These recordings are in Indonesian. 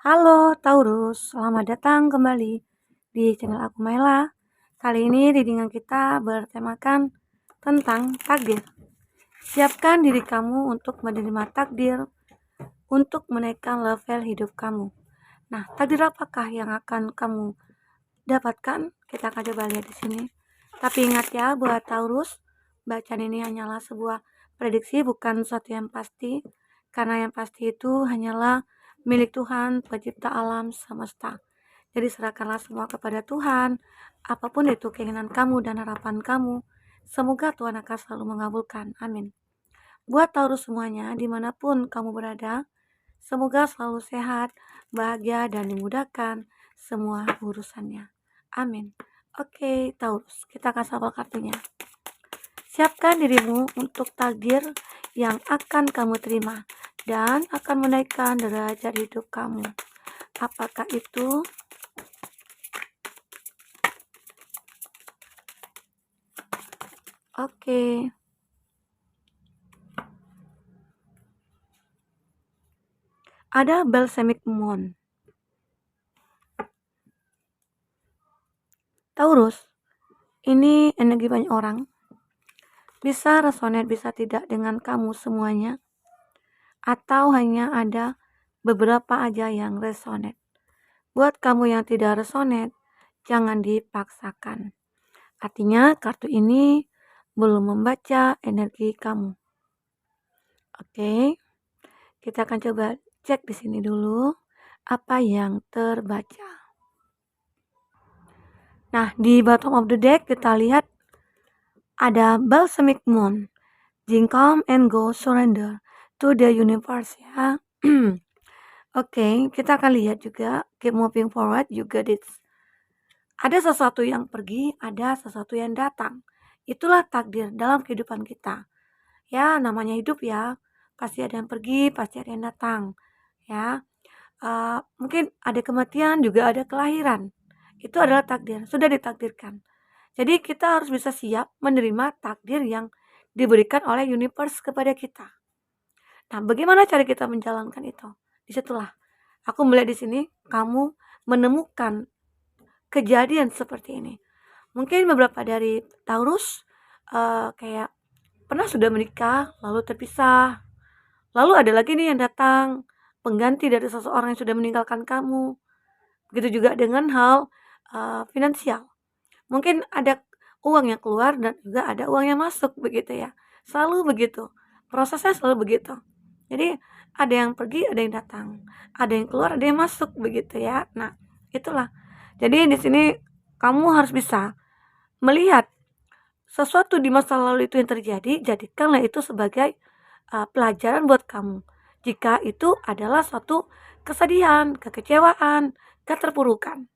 Halo Taurus, selamat datang kembali di channel aku Maila. Kali ini readingan kita bertemakan tentang takdir. Siapkan diri kamu untuk menerima takdir untuk menaikkan level hidup kamu. Nah, takdir apakah yang akan kamu dapatkan? Kita akan coba lihat di sini. Tapi ingat ya, buat Taurus, bacaan ini hanyalah sebuah prediksi, bukan sesuatu yang pasti. Karena yang pasti itu hanyalah milik Tuhan, pencipta alam semesta. Jadi serahkanlah semua kepada Tuhan, apapun itu keinginan kamu dan harapan kamu. Semoga Tuhan akan selalu mengabulkan. Amin. Buat Taurus semuanya, dimanapun kamu berada, semoga selalu sehat, bahagia, dan dimudahkan semua urusannya. Amin. Oke, Taurus, kita akan shuffle kartunya. Siapkan dirimu untuk takdir yang akan kamu terima dan akan menaikkan derajat hidup kamu. Apakah itu? Oke. Ada balsamic moon. Taurus, ini energi banyak orang. Bisa resonate, bisa tidak dengan kamu semuanya. Atau hanya ada beberapa aja yang resonate. Buat kamu yang tidak resonate, jangan dipaksakan. Artinya kartu ini belum membaca energi kamu. Oke, kita akan coba cek di sini dulu apa yang terbaca. Nah, di bottom of the deck kita lihat ada balsamic moon. Come and go, surrender to the universe ya. Oke, kita akan lihat juga keep moving forward juga ada sesuatu yang pergi, ada sesuatu yang datang. Itulah takdir dalam kehidupan kita. Ya, namanya hidup ya. Pasti ada yang pergi, pasti ada yang datang. Ya, mungkin ada kematian, juga ada kelahiran. Itu adalah takdir, sudah ditakdirkan. Jadi kita harus bisa siap menerima takdir yang diberikan oleh universe kepada kita. Nah, bagaimana cara kita menjalankan itu? Disitulah aku melihat di sini kamu menemukan kejadian seperti ini. Mungkin beberapa dari Taurus kayak pernah sudah menikah lalu terpisah. Lalu ada lagi nih yang datang pengganti dari seseorang yang sudah meninggalkan kamu. Begitu juga dengan hal finansial. Mungkin ada uang yang keluar dan juga ada uang yang masuk begitu ya. Selalu begitu. Prosesnya selalu begitu. Jadi ada yang pergi, ada yang datang. Ada yang keluar, ada yang masuk begitu ya. Nah, itulah. Jadi di sini kamu harus bisa melihat sesuatu di masa lalu itu yang terjadi, jadikanlah itu sebagai pelajaran buat kamu. Jika itu adalah suatu kesedihan, kekecewaan, keterpurukan.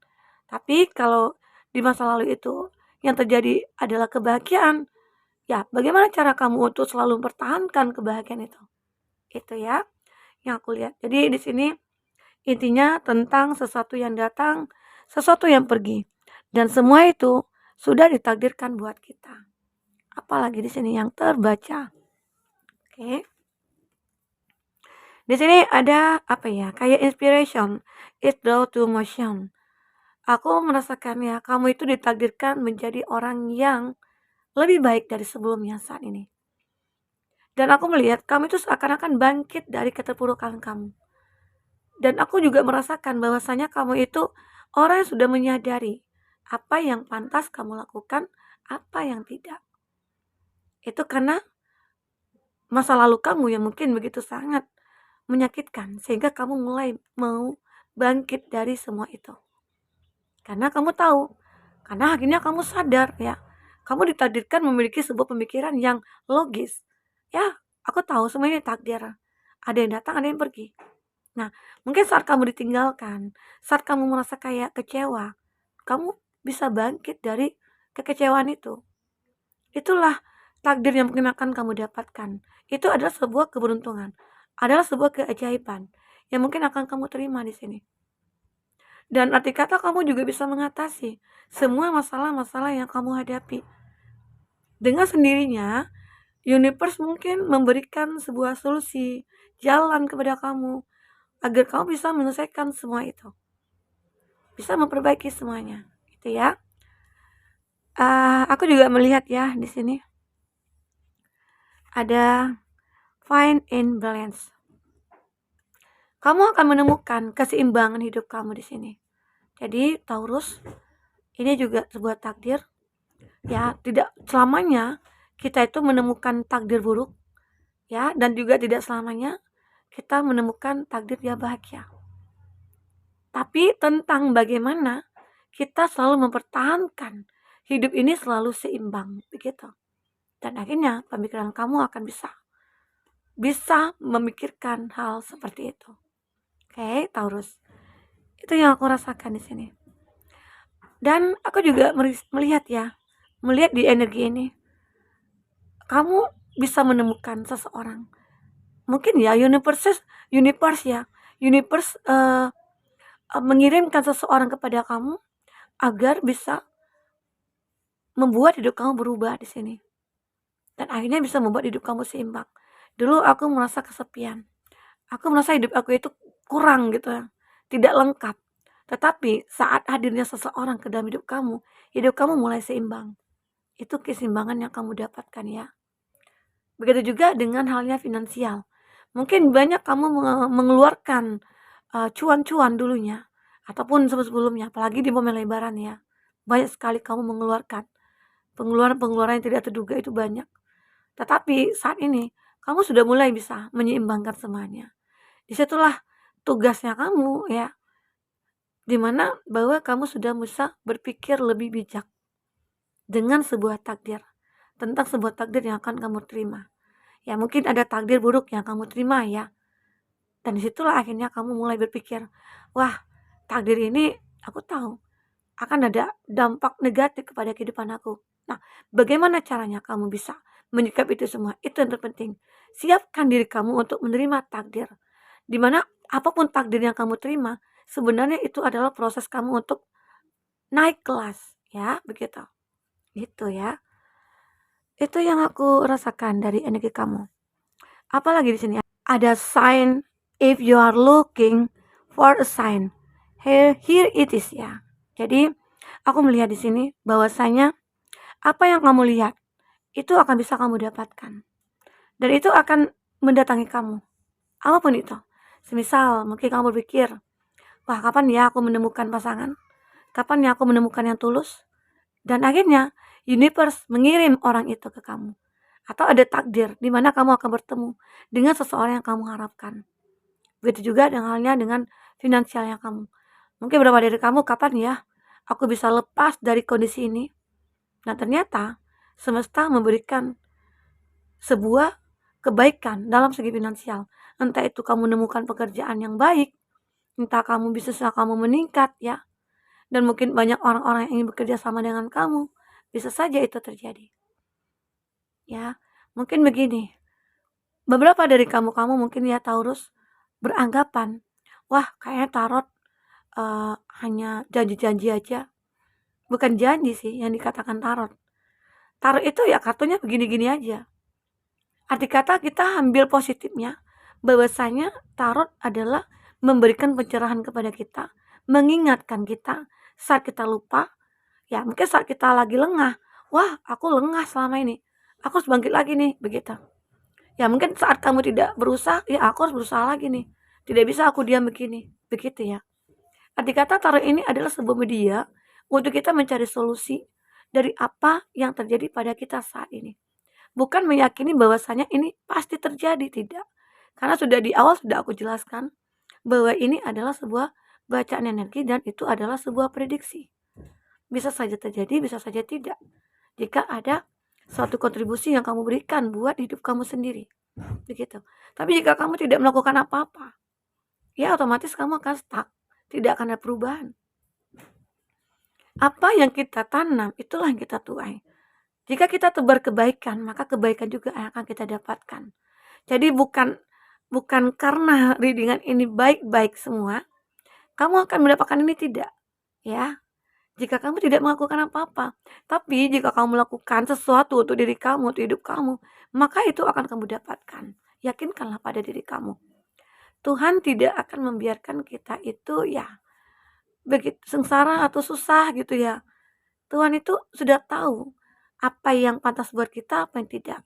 Tapi kalau di masa lalu itu yang terjadi adalah kebahagiaan, ya bagaimana cara kamu untuk selalu mempertahankan kebahagiaan itu? Itu ya yang aku lihat. Jadi di sini intinya tentang sesuatu yang datang, sesuatu yang pergi. Dan semua itu sudah ditakdirkan buat kita. Apalagi di sini yang terbaca. Oke. Di sini ada apa ya? Kayak inspiration, it draw to motion. Aku merasakan ya, kamu itu ditakdirkan menjadi orang yang lebih baik dari sebelumnya saat ini. Dan aku melihat kamu itu seakan-akan bangkit dari keterpurukan kamu. Dan aku juga merasakan bahwasanya kamu itu orang yang sudah menyadari apa yang pantas kamu lakukan, apa yang tidak. Itu karena masa lalu kamu yang mungkin begitu sangat menyakitkan sehingga kamu mulai mau bangkit dari semua itu. Karena kamu tahu, karena akhirnya kamu sadar ya, kamu ditakdirkan memiliki sebuah pemikiran yang logis. Ya, aku tahu semua ini takdir. Ada yang datang, ada yang pergi. Nah, mungkin saat kamu ditinggalkan, saat kamu merasa kayak kecewa, kamu bisa bangkit dari kekecewaan itu. Itulah takdir yang mungkin akan kamu dapatkan. Itu adalah sebuah keberuntungan, adalah sebuah keajaiban yang mungkin akan kamu terima di sini. Dan arti kata kamu juga bisa mengatasi semua masalah-masalah yang kamu hadapi. Dengan sendirinya, universe mungkin memberikan sebuah solusi, jalan kepada kamu. agar kamu bisa menyelesaikan semua itu, bisa memperbaiki semuanya, gitu ya. Aku juga melihat ya di sini ada find in balance. Kamu akan menemukan keseimbangan hidup kamu di sini. Jadi Taurus, ini juga sebuah takdir ya, tidak selamanya kita itu menemukan takdir buruk ya, dan juga tidak selamanya kita menemukan takdir yang bahagia. Tapi tentang bagaimana kita selalu mempertahankan hidup ini selalu seimbang, begitu. Dan akhirnya pemikiran kamu akan bisa memikirkan hal seperti itu. Oke, Taurus. Itu yang aku rasakan di sini. Dan aku juga melihat di energi ini, kamu bisa menemukan seseorang. Mungkin ya universe mengirimkan seseorang kepada kamu agar bisa membuat hidup kamu berubah di sini. Dan akhirnya bisa membuat hidup kamu seimbang. Dulu aku merasa kesepian. Aku merasa hidup aku itu kurang gitu ya, tidak lengkap. Tetapi saat hadirnya seseorang ke dalam hidup kamu mulai seimbang. Itu keseimbangan yang kamu dapatkan ya. Begitu juga dengan halnya finansial. Mungkin banyak kamu mengeluarkan cuan-cuan dulunya ataupun sebelumnya, apalagi di momen lebaran ya. Banyak sekali kamu mengeluarkan pengeluaran-pengeluaran yang tidak terduga, itu banyak. Tetapi saat ini kamu sudah mulai bisa menyeimbangkan semuanya. Disitulah tugasnya kamu ya, dimana bahwa kamu sudah bisa berpikir lebih bijak dengan sebuah takdir, tentang sebuah takdir yang akan kamu terima. Ya mungkin ada takdir buruk yang kamu terima ya, dan disitulah akhirnya kamu mulai berpikir, wah takdir ini aku tahu akan ada dampak negatif kepada kehidupan aku. Nah, bagaimana caranya kamu bisa menyikapi itu semua? Itu yang terpenting. Siapkan diri kamu untuk menerima takdir. Dimana apapun takdir yang kamu terima, sebenarnya itu adalah proses kamu untuk naik kelas. Ya, begitu. Gitu ya. Itu yang aku rasakan dari energi kamu. Apalagi di sini ada sign, if you are looking for a sign. Here it is ya. Jadi aku melihat di sini bahwasanya apa yang kamu lihat itu akan bisa kamu dapatkan. Dan itu akan mendatangi kamu. Apapun itu. Semisal mungkin kamu berpikir, wah kapan ya aku menemukan pasangan? Kapan ya aku menemukan yang tulus? Dan akhirnya universe mengirim orang itu ke kamu. Atau ada takdir di mana kamu akan bertemu dengan seseorang yang kamu harapkan. Begitu juga dengan halnya dengan finansialnya kamu. Mungkin beberapa dari kamu, kapan ya aku bisa lepas dari kondisi ini? Nah ternyata semesta memberikan sebuah kebaikan dalam segi finansial. Entah itu kamu menemukan pekerjaan yang baik, entah kamu bisnisnya kamu meningkat ya, dan mungkin banyak orang-orang yang ingin bekerja sama dengan kamu. Bisa saja itu terjadi. Ya, mungkin begini. Beberapa dari kamu mungkin ya Taurus beranggapan, wah kayaknya tarot hanya janji-janji aja. Bukan janji sih yang dikatakan tarot. Tarot itu ya kartunya begini-gini aja. Arti kata kita ambil positifnya, bahwasanya tarot adalah memberikan pencerahan kepada kita, mengingatkan kita saat kita lupa, ya mungkin saat kita lagi lengah, wah aku lengah selama ini, aku harus bangkit lagi nih, begitu. Ya mungkin saat kamu tidak berusaha, ya aku harus berusaha lagi nih, tidak bisa aku diam begini, begitu ya. Arti kata tarot ini adalah sebuah media untuk kita mencari solusi dari apa yang terjadi pada kita saat ini. Bukan meyakini bahwasanya ini pasti terjadi, tidak. Karena sudah di awal sudah aku jelaskan bahwa ini adalah sebuah bacaan energi dan itu adalah sebuah prediksi. Bisa saja terjadi, bisa saja tidak. Jika ada suatu kontribusi yang kamu berikan buat hidup kamu sendiri. Begitu. Tapi jika kamu tidak melakukan apa-apa, ya otomatis kamu akan stuck, tidak akan ada perubahan. Apa yang kita tanam, itulah yang kita tuai. Jika kita tebar kebaikan, maka kebaikan juga akan kita dapatkan. Jadi bukan karena readingan ini baik-baik semua, kamu akan mendapatkan ini, tidak. Ya, jika kamu tidak melakukan apa-apa. Tapi jika kamu melakukan sesuatu untuk diri kamu, untuk hidup kamu, maka itu akan kamu dapatkan. Yakinkanlah pada diri kamu. Tuhan tidak akan membiarkan kita itu ya begitu sengsara atau susah gitu ya. Tuhan itu sudah tahu apa yang pantas buat kita, apa yang tidak.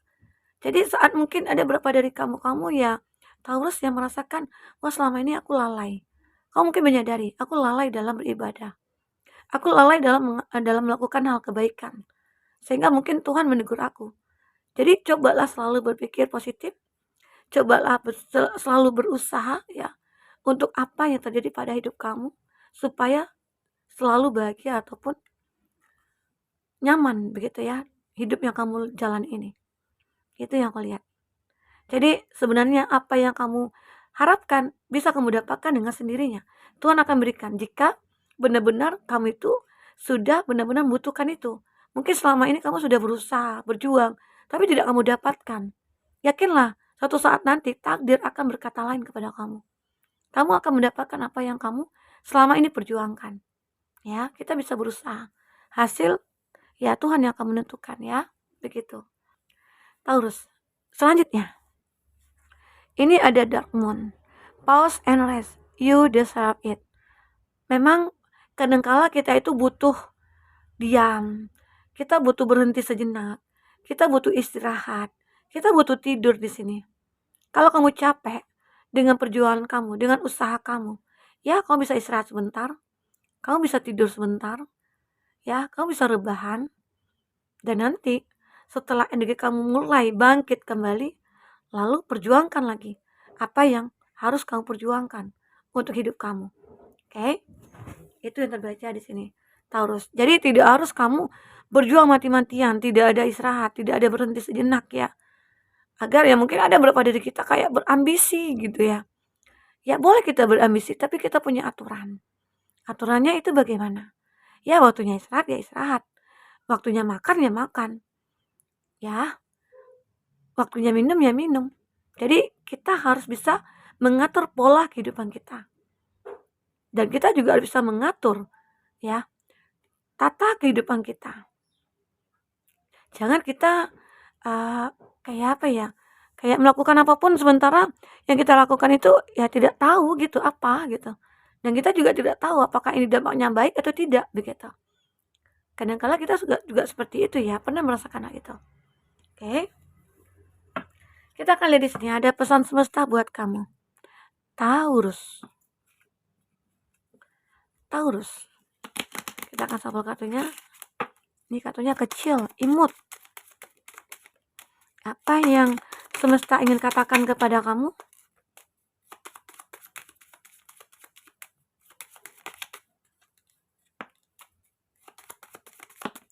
Jadi saat mungkin ada beberapa dari kamu ya Taurus yang merasakan, wah selama ini aku lalai. Kamu mungkin menyadari, aku lalai dalam beribadah. Aku lalai dalam melakukan hal kebaikan. Sehingga mungkin Tuhan menegur aku. Jadi cobalah selalu berpikir positif, cobalah selalu berusaha ya untuk apa yang terjadi pada hidup kamu supaya selalu bahagia ataupun nyaman begitu ya hidup yang kamu jalan ini. Itu yang aku lihat. Jadi sebenarnya apa yang kamu harapkan bisa kamu dapatkan dengan sendirinya. Tuhan akan berikan jika benar-benar kamu itu sudah benar-benar membutuhkan itu. Mungkin selama ini kamu sudah berusaha, berjuang, tapi tidak kamu dapatkan. Yakinlah, suatu saat nanti takdir akan berkata lain kepada kamu. Kamu akan mendapatkan apa yang kamu selama ini perjuangkan. Ya, kita bisa berusaha. Hasil ya Tuhan yang akan menentukan ya. Begitu. Taurus. Selanjutnya, ini ada Dark Moon. Pause and rest. You deserve it. Memang kadangkala kita itu butuh diam. Kita butuh berhenti sejenak. Kita butuh istirahat. Kita butuh tidur di sini. Kalau kamu capek dengan perjuangan kamu, dengan usaha kamu, ya kamu bisa istirahat sebentar. Kamu bisa tidur sebentar. Ya, kamu bisa rebahan. Dan nanti setelah energi kamu mulai bangkit kembali, lalu perjuangkan lagi apa yang harus kamu perjuangkan untuk hidup kamu. Oke? Itu yang terbaca di sini. Taurus. Jadi tidak harus kamu berjuang mati-matian, tidak ada istirahat, tidak ada berhenti sejenak ya. Agar ya mungkin ada beberapa dari kita kayak berambisi gitu ya. Ya boleh kita berambisi, tapi kita punya aturan. Aturannya itu bagaimana? Ya waktunya istirahat ya istirahat. Waktunya makan ya makan. Ya, waktunya minum ya minum. Jadi kita harus bisa mengatur pola kehidupan kita. Dan kita juga harus bisa mengatur ya tata kehidupan kita. Jangan kita kayak apa ya? Kayak melakukan apapun sementara yang kita lakukan itu ya tidak tahu gitu apa gitu. Dan kita juga tidak tahu apakah ini dampaknya baik atau tidak begitu. Kadang-kala kita juga seperti itu ya, pernah merasakan hal itu. Oke. Kita akan lihat di sini ada pesan semesta buat kamu. Taurus. Taurus. Kita akan sampel kartunya. Ini kartunya kecil, imut. Apa yang semesta ingin katakan kepada kamu?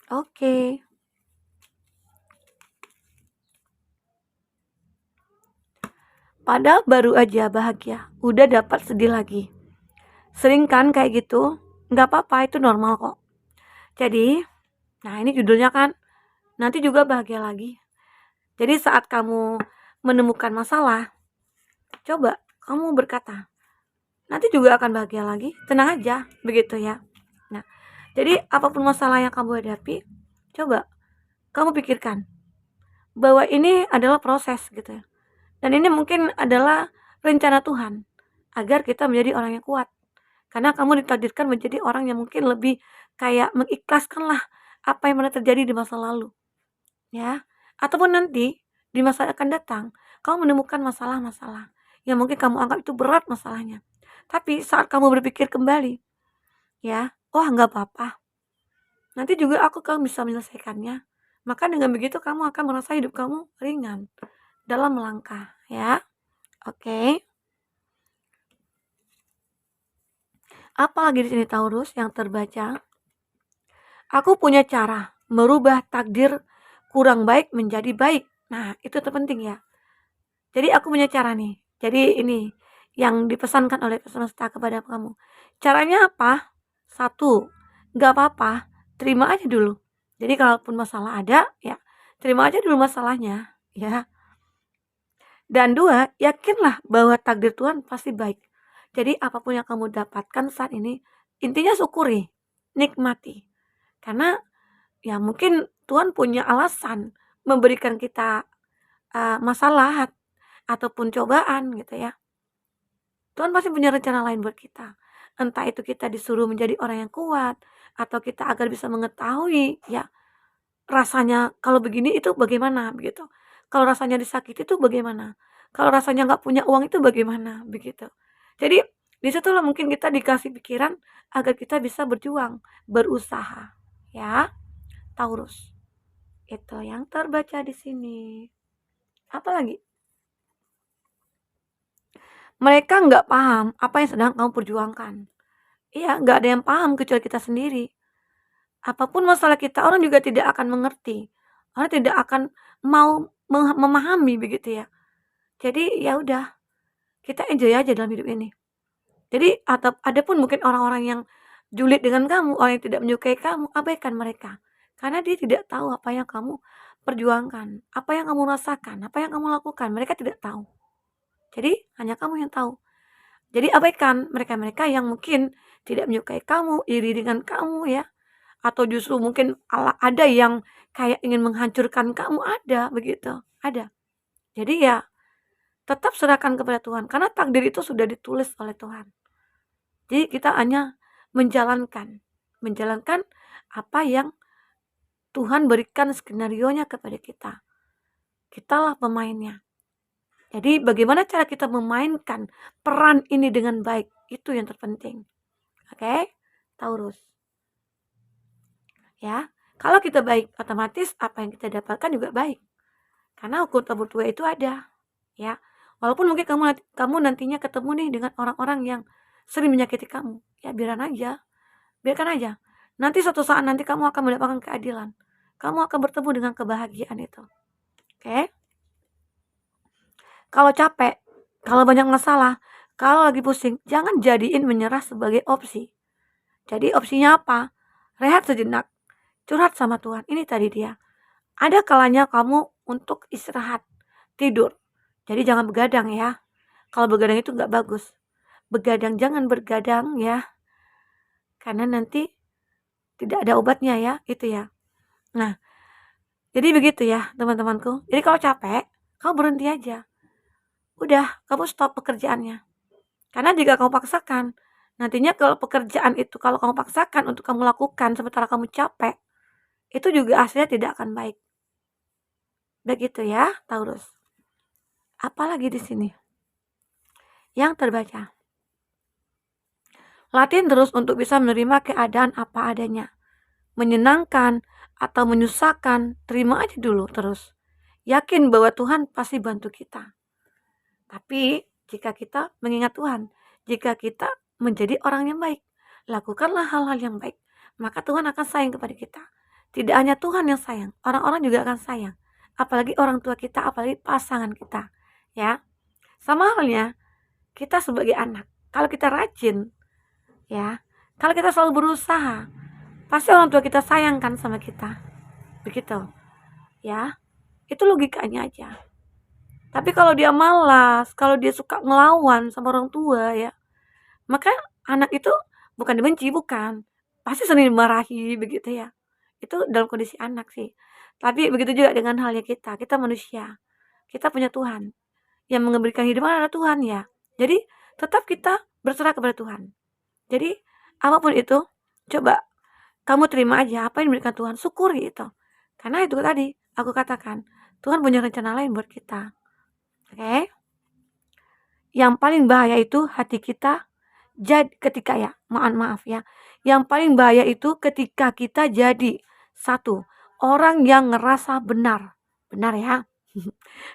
Oke. Padahal baru aja bahagia, udah dapat sedih lagi. Sering kan kayak gitu? Nggak apa-apa, itu normal kok. Jadi, nah ini judulnya kan, nanti juga bahagia lagi. Jadi saat kamu menemukan masalah, coba kamu berkata, nanti juga akan bahagia lagi, tenang aja, begitu ya. Nah, jadi apapun masalah yang kamu hadapi, coba kamu pikirkan bahwa ini adalah proses gitu ya. Dan ini mungkin adalah rencana Tuhan agar kita menjadi orang yang kuat. Karena kamu ditakdirkan menjadi orang yang mungkin lebih kayak mengikhlaskanlah apa yang pernah terjadi di masa lalu. Ya, ataupun nanti di masa akan datang, kamu menemukan masalah-masalah yang mungkin kamu anggap itu berat masalahnya. Tapi saat kamu berpikir kembali, ya, oh nggak apa-apa. Nanti juga kamu bisa menyelesaikannya. Maka dengan begitu kamu akan merasa hidup kamu ringan dalam melangkah, ya. Oke. Apa lagi di sini Taurus yang terbaca? Aku punya cara merubah takdir kurang baik menjadi baik. Nah, itu terpenting ya. Jadi aku punya cara nih. Jadi ini yang dipesankan oleh semesta kepada kamu. Caranya apa? Satu, nggak apa-apa, terima aja dulu. Jadi kalaupun masalah ada, ya terima aja dulu masalahnya, ya. Dan dua, yakinlah bahwa takdir Tuhan pasti baik. Jadi apapun yang kamu dapatkan saat ini, intinya syukuri, nikmati. Karena ya mungkin Tuhan punya alasan memberikan kita, masalah ataupun cobaan gitu ya. Tuhan pasti punya rencana lain buat kita. Entah itu kita disuruh menjadi orang yang kuat, atau kita agar bisa mengetahui ya rasanya kalau begini itu bagaimana begitu. Kalau rasanya disakiti itu bagaimana. Kalau rasanya nggak punya uang itu bagaimana begitu. Jadi di situlah mungkin kita dikasih pikiran agar kita bisa berjuang, berusaha ya. Taurus. Itu yang terbaca di sini. Apalagi? Mereka nggak paham apa yang sedang kamu perjuangkan. Iya, nggak ada yang paham kecuali kita sendiri. Apapun masalah kita, orang juga tidak akan mengerti. Orang tidak akan mau memahami begitu ya. Jadi ya udah, kita enjoy aja dalam hidup ini. Jadi atau ada pun mungkin orang-orang yang julid dengan kamu, orang yang tidak menyukai kamu, abaikan mereka. Karena dia tidak tahu apa yang kamu perjuangkan, apa yang kamu rasakan, apa yang kamu lakukan. Mereka tidak tahu. Jadi hanya kamu yang tahu. Jadi abaikan mereka-mereka yang mungkin tidak menyukai kamu, iri dengan kamu ya. Atau justru mungkin ada yang kayak ingin menghancurkan kamu, ada begitu, ada. Jadi ya tetap serahkan kepada Tuhan karena takdir itu sudah ditulis oleh Tuhan. Jadi kita hanya menjalankan apa yang Tuhan berikan skenarionya kepada kita. Kitalah pemainnya. Jadi bagaimana cara kita memainkan peran ini dengan baik, itu yang terpenting. Oke? Taurus. Ya, kalau kita baik, otomatis apa yang kita dapatkan juga baik. Karena hukum tabur tuai itu ada, ya. Walaupun mungkin kamu nantinya ketemu nih dengan orang-orang yang sering menyakiti kamu, ya biarkan aja. Nanti suatu saat nanti kamu akan mendapatkan keadilan. Kamu akan bertemu dengan kebahagiaan itu. Oke? Kalau capek, kalau banyak masalah, kalau lagi pusing, jangan jadiin menyerah sebagai opsi. Jadi opsinya apa? Rehat sejenak, curhat sama Tuhan. Ini tadi dia. Ada kalanya kamu untuk istirahat, tidur. Jadi jangan begadang ya. Kalau begadang itu nggak bagus. Jangan bergadang ya. Karena nanti tidak ada obatnya ya, itu ya. Nah, jadi begitu ya teman-temanku. Jadi kalau capek, kamu berhenti aja. Udah, kamu stop pekerjaannya. Karena jika kamu paksakan, nantinya kalau kamu paksakan untuk kamu lakukan sementara kamu capek, itu juga hasilnya tidak akan baik. Begitu ya, Taurus. Apalagi di sini yang terbaca. Latihan terus untuk bisa menerima keadaan apa adanya. Menyenangkan atau menyusahkan, terima aja dulu terus. Yakin bahwa Tuhan pasti bantu kita. Tapi jika kita mengingat Tuhan, jika kita menjadi orang yang baik, lakukanlah hal-hal yang baik, maka Tuhan akan sayang kepada kita. Tidak hanya Tuhan yang sayang, orang-orang juga akan sayang. Apalagi orang tua kita, apalagi pasangan kita. Ya, sama halnya kita sebagai anak. Kalau kita rajin, ya, kalau kita selalu berusaha, pasti orang tua kita sayangkan sama kita. Begitu. Ya, itu logikanya aja. Tapi kalau dia malas, kalau dia suka ngelawan sama orang tua ya, maka anak itu bukan dibenci, bukan. Pasti sering dimarahi begitu ya. Itu dalam kondisi anak sih. Tapi begitu juga dengan halnya kita manusia. Kita punya Tuhan. Yang memberikan hidup adalah Tuhan ya. Jadi tetap kita berserah kepada Tuhan. Jadi apapun itu, coba kamu terima aja apa yang diberikan Tuhan, syukuri itu. Karena itu tadi aku katakan, Tuhan punya rencana lain buat kita. Oke? Yang paling bahaya itu hati kita ketika ya, maaf ya. Yang paling bahaya itu ketika kita jadi satu, orang yang ngerasa benar. Benar ya.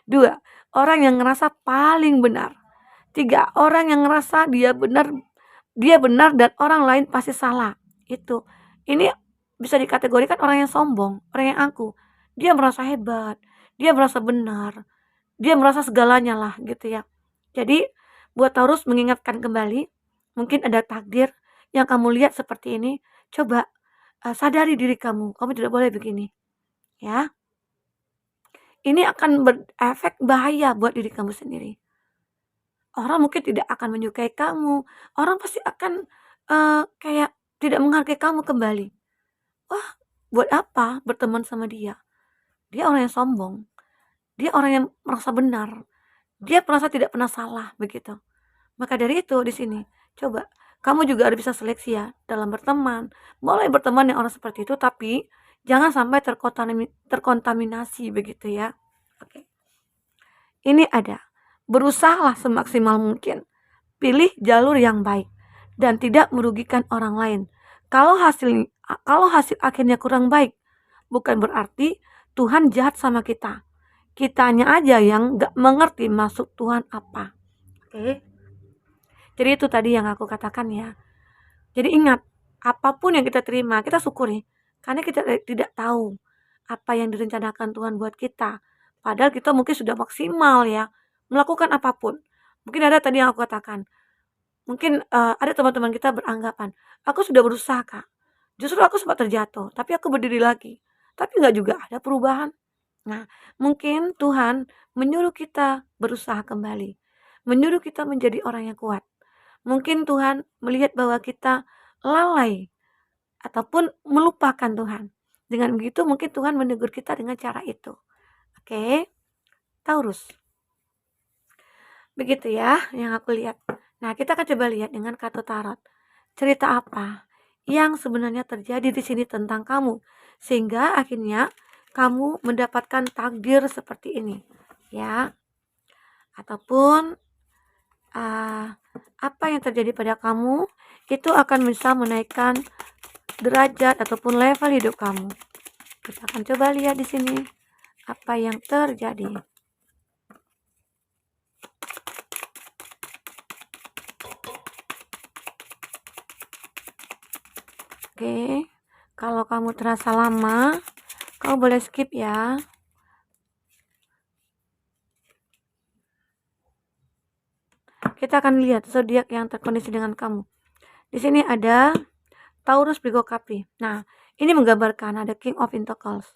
Dua, orang yang ngerasa paling benar. Tiga, orang yang ngerasa dia benar dan orang lain pasti salah. Itu. Ini bisa dikategorikan orang yang sombong, orang yang angkuh. Dia merasa hebat, dia merasa benar, dia merasa segalanya lah gitu ya. Jadi buat Taurus mengingatkan kembali, mungkin ada takdir yang kamu lihat seperti ini, coba sadari diri kamu tidak boleh begini. Ya. Ini akan berefek bahaya buat diri kamu sendiri. Orang mungkin tidak akan menyukai kamu, orang pasti akan kayak tidak menghargai kamu kembali. Wah, buat apa berteman sama dia? Dia orang yang sombong, dia orang yang merasa benar, dia merasa tidak pernah salah begitu. Maka dari itu di sini, coba kamu juga harus bisa seleksi ya dalam berteman. Boleh berteman dengan orang seperti itu, tapi jangan sampai terkontaminasi begitu ya. Oke. Ini ada, berusahalah semaksimal mungkin. Pilih jalur yang baik dan tidak merugikan orang lain. Kalau hasil kalau hasil akhirnya kurang baik, bukan berarti Tuhan jahat sama kita. Kitanya aja yang gak mengerti maksud Tuhan apa. Oke. Jadi itu tadi yang aku katakan ya. Jadi ingat, apapun yang kita terima, kita syukuri. Karena kita tidak tahu apa yang direncanakan Tuhan buat kita. Padahal kita mungkin sudah maksimal ya, melakukan apapun. Mungkin ada tadi yang aku katakan, mungkin ada teman-teman kita beranggapan, aku sudah berusaha Kak, justru aku sempat terjatuh, tapi aku berdiri lagi. Tapi nggak juga ada perubahan. Nah, mungkin Tuhan menyuruh kita berusaha kembali, menyuruh kita menjadi orang yang kuat. Mungkin Tuhan melihat bahwa kita lalai ataupun melupakan Tuhan. Dengan begitu mungkin Tuhan menegur kita dengan cara itu. Oke, Taurus. Begitu ya yang aku lihat. Nah, kita akan coba lihat dengan kartu tarot. Cerita apa yang sebenarnya terjadi di sini tentang kamu sehingga akhirnya kamu mendapatkan takdir seperti ini, ya. Ataupun apa yang terjadi pada kamu itu akan bisa menaikkan derajat ataupun level hidup kamu. Kita akan coba lihat di sini apa yang terjadi. Oke, kalau kamu terasa lama, kamu boleh skip ya. Kita akan lihat zodiak yang terkondisi dengan kamu. Di sini ada Taurus Virgo Capri. Nah, ini menggambarkan ada King of Pentacles.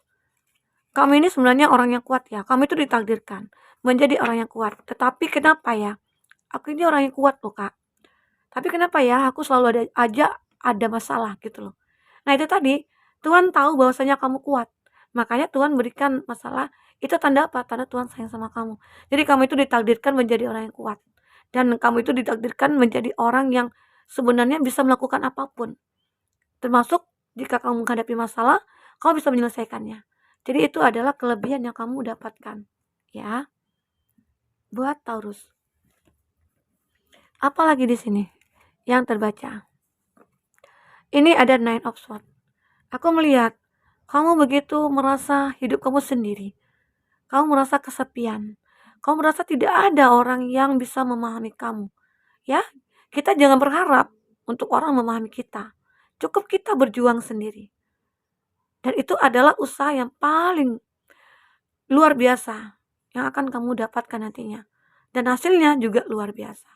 Kamu ini sebenarnya orang yang kuat ya. Kamu itu ditakdirkan menjadi orang yang kuat. Tetapi kenapa ya? Aku ini orang yang kuat loh, Kak. Tapi kenapa ya aku selalu ada masalah gitu loh. Nah, itu tadi Tuhan tahu bahwasanya kamu kuat. Makanya Tuhan berikan masalah. Itu tanda apa? Tanda Tuhan sayang sama kamu. Jadi kamu itu ditakdirkan menjadi orang yang kuat. Dan kamu itu ditakdirkan menjadi orang yang sebenarnya bisa melakukan apapun. Termasuk jika kamu menghadapi masalah, kamu bisa menyelesaikannya. Jadi itu adalah kelebihan yang kamu dapatkan. Ya. Buat Taurus. Apalagi di sini yang terbaca. Ini ada Nine of Swords. Aku melihat kamu begitu merasa hidup kamu sendiri. Kamu merasa kesepian. Kamu merasa tidak ada orang yang bisa memahami kamu. Ya, kita jangan berharap untuk orang memahami kita. Cukup kita berjuang sendiri. Dan itu adalah usaha yang paling luar biasa yang akan kamu dapatkan nantinya. Dan hasilnya juga luar biasa.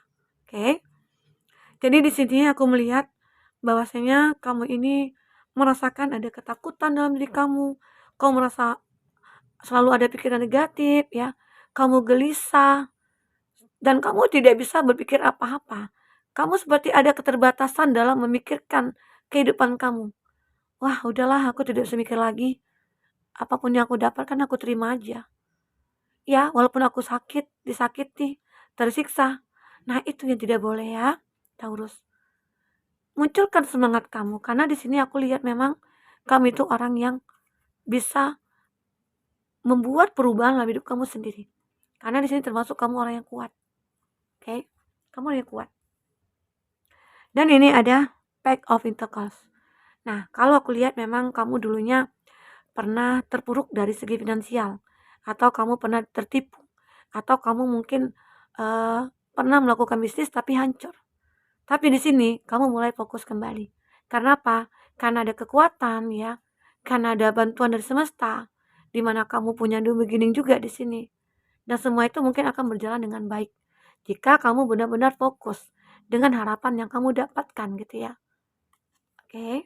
Oke. Jadi di sini aku melihat bahwasanya kamu ini merasakan ada ketakutan dalam diri kamu. Kamu merasa selalu ada pikiran negatif ya. Kamu gelisah dan kamu tidak bisa berpikir apa-apa. Kamu seperti ada keterbatasan dalam memikirkan kehidupan kamu. Wah, udahlah aku tidak bisa mikir lagi. Apapun yang aku dapatkan aku terima aja. Ya, walaupun aku sakit, disakiti, tersiksa. Nah, itu yang tidak boleh ya, Taurus. Munculkan semangat kamu karena di sini aku lihat memang kamu itu orang yang bisa membuat perubahan dalam hidup kamu sendiri. Karena di sini termasuk kamu orang yang kuat. Oke? Kamu orang yang kuat. Dan ini ada Pack of Pentacles. Nah, kalau aku lihat memang kamu dulunya pernah terpuruk dari segi finansial atau kamu pernah tertipu atau kamu mungkin pernah melakukan bisnis tapi hancur. Tapi di sini kamu mulai fokus kembali. Karena apa? Karena ada kekuatan ya. Karena ada bantuan dari semesta. Di mana kamu punya dua beginning juga di sini. Dan semua itu mungkin akan berjalan dengan baik. Jika kamu benar-benar fokus dengan harapan yang kamu dapatkan gitu ya. Oke.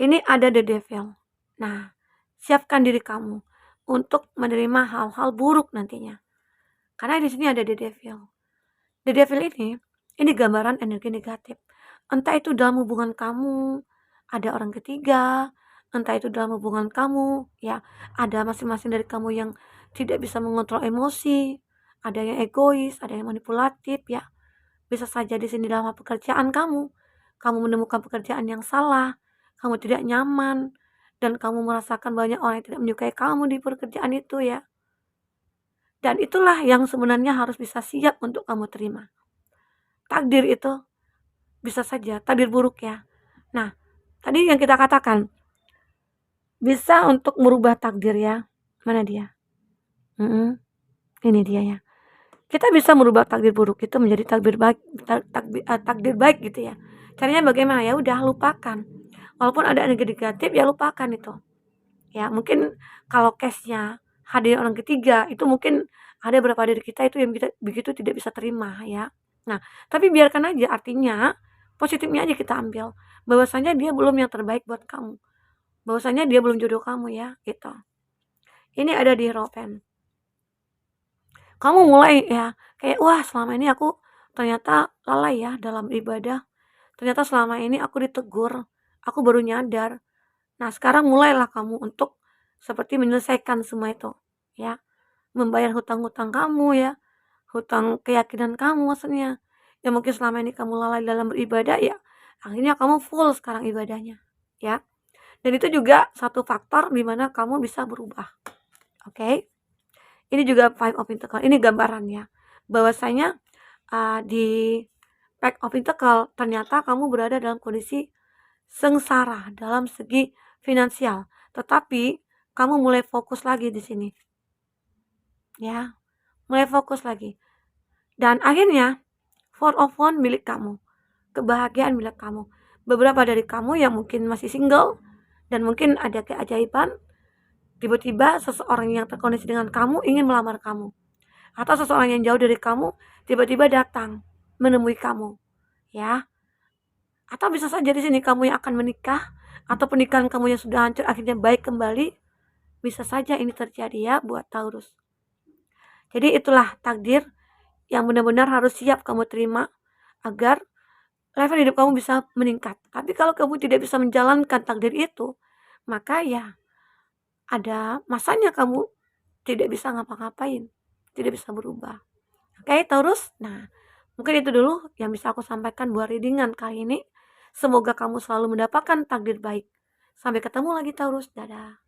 Ini ada the devil. Nah, siapkan diri kamu untuk menerima hal-hal buruk nantinya. Karena di sini ada the devil. The devil ini gambaran energi negatif. Entah itu dalam hubungan kamu, ada orang ketiga, entah itu dalam hubungan kamu, ya, ada masing-masing dari kamu yang tidak bisa mengontrol emosi, ada yang egois, ada yang manipulatif ya. Bisa saja di sini dalam hal pekerjaan kamu menemukan pekerjaan yang salah, kamu tidak nyaman, dan kamu merasakan banyak orang yang tidak menyukai kamu di pekerjaan itu ya. Dan itulah yang sebenarnya harus bisa siap untuk kamu terima. Takdir itu bisa saja, takdir buruk ya. Nah, tadi yang kita katakan, bisa untuk merubah takdir ya. Mana dia? Ini dia ya. Kita bisa merubah takdir buruk itu menjadi takdir baik, takdir baik gitu ya. Caranya bagaimana? Ya udah lupakan. Walaupun ada energi negatif ya lupakan itu. Ya, mungkin kalau case-nya hadir orang ketiga itu mungkin ada beberapa dari kita itu yang kita begitu tidak bisa terima ya. Nah, tapi biarkan aja, artinya positifnya aja kita ambil. Bahwasanya dia belum yang terbaik buat kamu. Bahwasanya dia belum jodoh kamu ya, gitu. Ini ada di Hierophant. Kamu mulai ya, kayak wah selama ini aku ternyata lalai ya dalam ibadah. Ternyata selama ini aku ditegur, aku baru nyadar. Nah, sekarang mulailah kamu untuk seperti menyelesaikan semua itu, ya. Membayar hutang-hutang kamu ya, hutang keyakinan kamu maksudnya. Yang mungkin selama ini kamu lalai dalam beribadah ya, akhirnya kamu full sekarang ibadahnya, ya. Dan itu juga satu faktor di mana kamu bisa berubah. Oke. Ini juga Five of Pentacles, ini gambarannya. Bahwasanya di Pack of Pentacles ternyata kamu berada dalam kondisi sengsara dalam segi finansial, tetapi kamu mulai fokus lagi di sini. Ya, mulai fokus lagi. Dan akhirnya Four of Wands milik kamu. Kebahagiaan milik kamu. Beberapa dari kamu yang mungkin masih single dan mungkin ada keajaiban, tiba-tiba seseorang yang terkoneksi dengan kamu ingin melamar kamu. Atau seseorang yang jauh dari kamu tiba-tiba datang menemui kamu. Ya. Atau bisa saja di sini kamu yang akan menikah atau pernikahan kamu yang sudah hancur akhirnya baik kembali. Bisa saja ini terjadi ya buat Taurus. Jadi itulah takdir yang benar-benar harus siap kamu terima agar level hidup kamu bisa meningkat. Tapi kalau kamu tidak bisa menjalankan takdir itu, maka ya ada masanya kamu tidak bisa ngapa-ngapain, tidak bisa berubah. Oke, Taurus. Nah, mungkin itu dulu yang bisa aku sampaikan buat readingan kali ini. Semoga kamu selalu mendapatkan takdir baik. Sampai ketemu lagi, Taurus. Dadah.